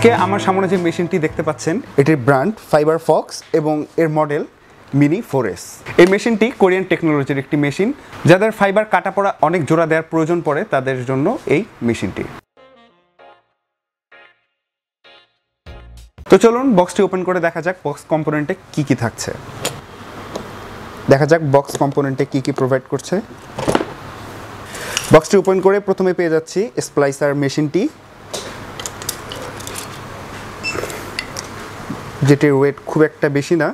আজকে আমার সামনে যে মেশিনটি দেখতে পাচ্ছেন এটির ব্র্যান্ড FiberFox এবং এর মডেল মিনি 4S। এই মেশিনটি কোরিয়ান টেকনোলজির একটি মেশিন, যাদের ফাইবার কাটা পড়া অনেক জোড়া দেওয়ার প্রয়োজন পড়ে তাদের জন্য এই মেশিনটি। তো চলুন বক্সটি ওপেন করে দেখা যাক বক্স কম্পোনেন্টে কি কি থাকছে। দেখা যাক বক্স কম্পোনেন্টে কি কি প্রোভাইড করছে। বক্সটি ওপেন করে প্রথমে পেয়ে যাচ্ছি স্প্লাইসার মেশিনটি, যেটির ওয়েট খুব একটা বেশি না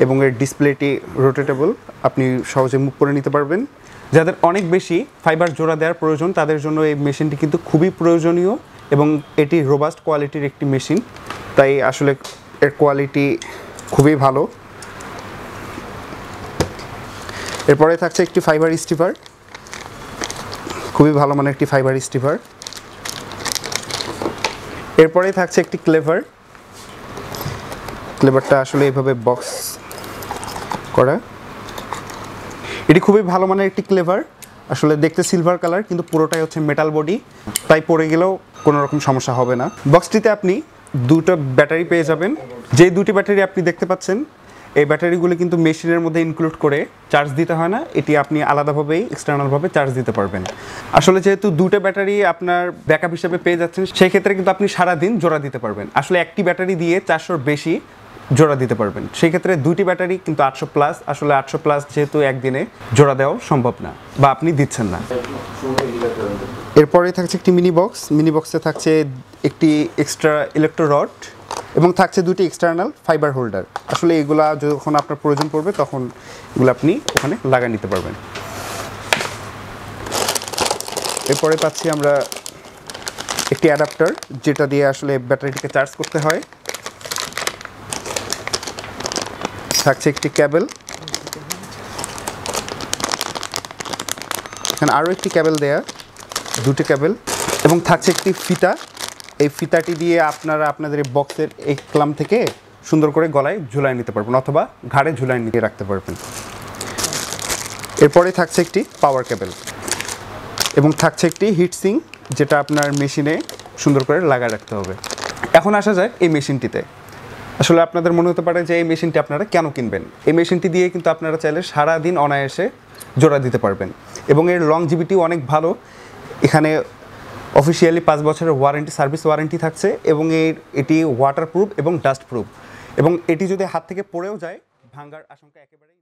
এবং এর ডিসপ্লেটি রোটেটেবল, আপনি সহজে মুভ করে নিতে পারবেন। যাদের অনেক বেশি ফাইবার জোড়া দেওয়ার প্রয়োজন তাদের জন্য এই মেশিনটি কিন্তু খুবই প্রয়োজনীয় এবং এটি রোবাস্ট কোয়ালিটির একটি মেশিন, তাই আসলে এর কোয়ালিটি খুবই ভালো। এরপরে থাকছে একটি ফাইবার স্টিভার, খুবই ভালো মানের একটি ফাইবার স্টিভার। এরপরে থাকছে একটি ক্লেভারটা আসলে এইভাবে বক্স করা, এটি খুবই ভালো মানের একটি ক্লেভার। আসলে দেখতে সিলভার কালার কিন্তু পুরোটাই হচ্ছে মেটাল বডি, তাই পড়ে গেলেও কোনো রকম সমস্যা হবে না। বক্সটিতে আপনি দুটো ব্যাটারি পেয়ে যাবেন। যেই দুটি ব্যাটারি আপনি দেখতে পাচ্ছেন এই ব্যাটারিগুলো কিন্তু মেশিনের মধ্যে ইনক্লুড করে চার্জ দিতে হয় না, এটি আপনি আলাদাভাবেই এক্সটার্নালভাবে চার্জ দিতে পারবেন। আসলে যেহেতু দুটো ব্যাটারি আপনার ব্যাকআপ হিসেবে পেয়ে যাচ্ছেন সেই ক্ষেত্রে কিন্তু আপনি সারাদিন জোড়া দিতে পারবেন। আসলে একটি ব্যাটারি দিয়ে 400-র বেশি জোড়া দিতে পারবেন, সেই ক্ষেত্রে দুটি ব্যাটারি কিন্তু 800+। আসলে 800+ যেহেতু একদিনে জোড়া দেওয়া সম্ভব না বা আপনি দিচ্ছেন না। এরপরে থাকছে একটি মিনি বক্সে থাকছে একটি এক্সট্রা ইলেকট্রো রড এবং থাকছে দুটি এক্সটার্নাল ফাইবার হোল্ডার। আসলে এগুলা যখন আপনার প্রয়োজন পড়বে তখন এগুলো আপনি ওখানে লাগিয়ে নিতে পারবেন। এরপরে পাচ্ছি আমরা একটি অ্যাডাপ্টার, যেটা দিয়ে আসলে ব্যাটারিটিকে চার্জ করতে হয়। থাকছে একটি ক্যাবেল, এখানে আরও একটি ক্যাবেল দেয়া, দুটি ক্যাবেল, এবং থাকছে একটি ফিতা। এই ফিতাটি দিয়ে আপনারা আপনাদের এই বক্সের এই ক্লাম থেকে সুন্দর করে গলায় ঝুলাই নিতে পারবেন অথবা ঘাড়ে ঝুলাই নিয়ে রাখতে পারবেন। এরপরে থাকছে একটি পাওয়ার কেবল এবং থাকছে একটি হিট সিঙ্ক, যেটা আপনার মেশিনে সুন্দর করে লাগায় রাখতে হবে। এখন আসা যাক এই মেশিনটিতে। আসলে আপনাদের মনে হতে পারে যে এই মেশিনটি আপনারা কেন কিনবেন। এই মেশিনটি দিয়ে কিন্তু আপনারা চাইলে সারাদিন অনায়াসে জোড়া দিতে পারবেন এবং এর লংজিভিটি অনেক ভালো। এখানে অফিসিয়ালি 5 বছরের সার্ভিস ওয়ারেন্টি থাকছে এবং এটি ওয়াটারপ্রুফ এবং ডাস্ট প্রুফ, এবং এটি যদি হাত থেকে পড়েও যায় ভাঙার আশঙ্কা একেবারেই